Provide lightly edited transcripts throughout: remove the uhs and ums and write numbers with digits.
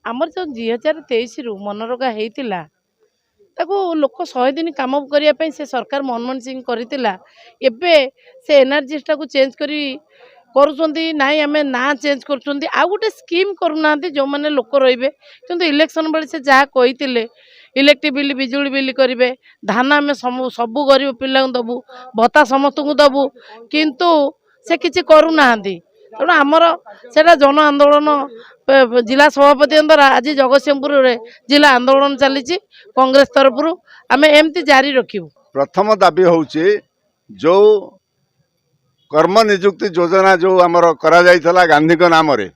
आमर जो 2023 रु मनरेगा होता ताको लोक 100 दिन काम करने से सरकार मनमोहन सिंह करथिला एबे से एनआरजी को चेंज करी करुँच नाई आम ना चेंज कर आ गोटे स्कीम करूना जो मैंने लोक रे कि इलेक्शन बेले से जहाँ कही इलेक्ट्रिक बिल बिजुली बिल करेंगे धान आम सबू गरीब पिला दबू भत्ता समस्त को दबू किंतु से किसी करूना तेणु आमर से जन आंदोलन जिला सभापति द्वारा आज जगतसिंहपुर जिला आंदोलन चली कांग्रेस तरफ आम एमती जारी रखू। प्रथम दाबी हूँ जो कर्म निजुक्ति योजना जो आमर करा जाइथला गांधी को नाम रे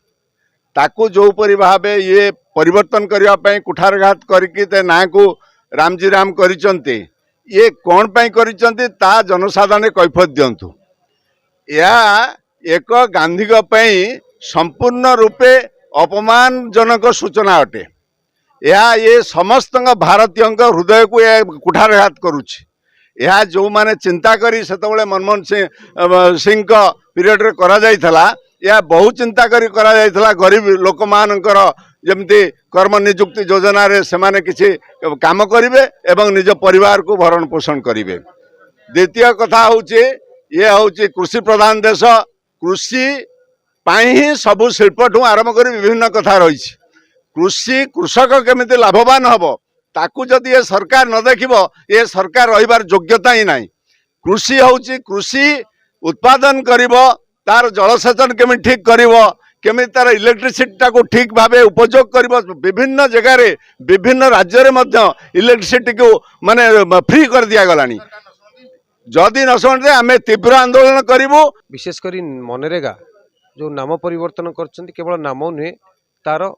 ताकू जो परि भाबे ये परिवर्तन करने कुठारघात करके ना को रामजी राम करिचंते ये कौन पाई करिचंते ता जनसाधारण कैफत दिंतु या एक गांधी संपूर्ण रूपे अपमानजनक सूचना अटे या ये समस्त भारतीय हृदय को ये कुठारघात करुछि यह जो माने चिंता करी सेतबेले मनमोहन सिंह पीरियड रे करा जाइथला या बहुत चिंता करी करा जाइथला गरीब लोक मानकर जमती कर्म निजुक्ति योजना रे से माने किछि काम करिवे एवं निज परिवार को भरण पोषण करिवे। द्वितीय कथा होछि ये होछि कृषि प्रधान देश कृषि पाई ही सबु शिल्प ठू आरंभ कर विभिन्न कथा रही कृषि कृषक केमिति लाभवान हबो ताकू जदि ये सरकार न देखिबो ये सरकार रहिबार योग्यता ही नहीं। कृषि होछि कृषि उत्पादन करिबो तार जलसेचन केमि ठीक करिबो केमि तार इलेक्ट्रिसिटी टाको ठीक भावे उपयोग करिबो विभिन्न जगह रे विभिन्न राज्य रे मध्य इलेक्ट्रिसिटी को माने फ्री कर दिया गलानी जदि न सुनते आमे तीव्र आंदोलन करिबो। विशेषकर मनरेगा जो नाम परिवर्तन करछंती केवल नाम नुहे तार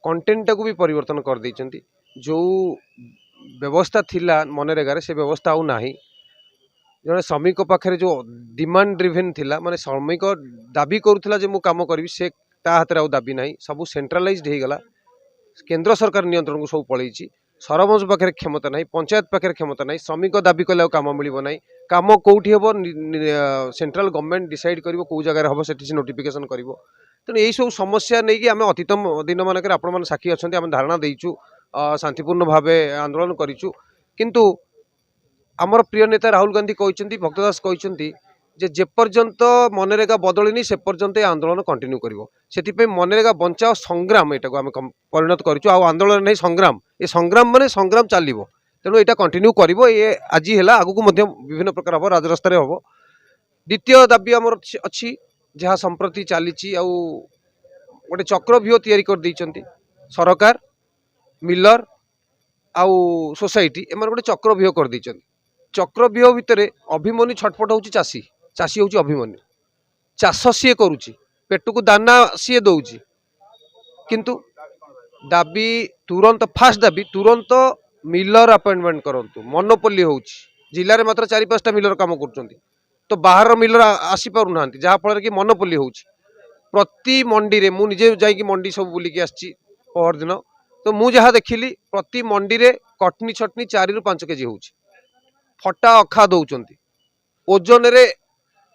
कंटेंट को भी परिवर्तन कर देइछंती जो व्यवस्था थिला मनरेगा से व्यवस्था आउ नाही जड़े श्रमिक पाखे जो डिमांड ड्रिवेन थिला माने श्रमिक दाबी करुला जे मु काम करी से हाथ में दाबी ना सब सेंट्रलाइज्ड हो गला केंद्र सरकार नियंत्रण को सब पलैछि सरपंच पाखे क्षमता ना पंचायत पाखे क्षमता ना श्रमिक दाबी कले काम मिल ना काम कौटी हम सेंट्रल गवर्नमेंट डिसाइड कर कौ जगह हम से नोटिफिकेशन कर तेणु यही सब समस्या नहीं कि आम अतीत दिन मानक आपण साक्षी अच्छा आम धारणा देचु शांतिपूर्ण भाव आंदोलन करूँ किंतु आमर प्रिय नेता राहुल गांधी कहते भक्तदास कहते जेपर्यंत मनरेगा बदलनी से पर्यंत आंदोलन कंटिन्यू कर मनरेगा बंचाओ संग्राम यहाँ आम परिणत करूँ आंदोलन नहीं संग्राम ये संग्राम माने संग्राम चलो तेणु यहाँ कंटिन्यू कर ये आज है आगू विभिन्न प्रकार हम राजरास्त हम। द्वितीय दाबी आमर अच्छी जहाँ संप्रति चली गोटे चक्रव्यूह तैयारी कर देइचंती सरकार मिलर आउ सोसाइटी एम गोटे चक्रव्यूह कर देइचंती चक्रव्यूह भितर अभिमन्यु छटपट होची चाषी चाषी होची अभिमन्यु चाष सी करुची पेट को दाना सी दौची किंतु दाबी तुरंत फास्ट दाबी तुरंत मिलर अपॉइंटमेंट करंतु मोनोपोली होची जिले में मात्र 4-5टा मिलर काम कर तो बाहर मिलर आसी पारु ना जहाँ फल कि मोनोपोली होची प्रति मंडी रे मु निजे जाई मंडी सब बुलिकी आछि पहर दिन तो मु जहाँ देखिली प्रति मंडी रे कटनी छटनी 4 ରୁ 5 केजी होची फटा अखा दौरान ओजन रे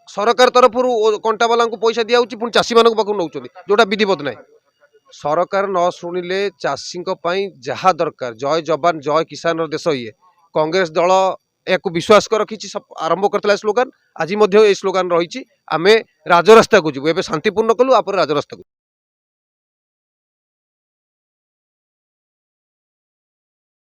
सरकार तरफ कंटा वाला पैसा दिया पुणी चाषी मान पाक नौ जोटा विधिवत ना सरकार न शुणिले चाषी जहाँ दरकार जय जवान जय किसान देश ये कांग्रेस दल एक विश्वास कर रखी आरंभ करता स्लोगान आज ये स्लोगान रही आमे राजरास्ता को जीवु एवं शांतिपूर्ण कलु आप राजरास्ता को।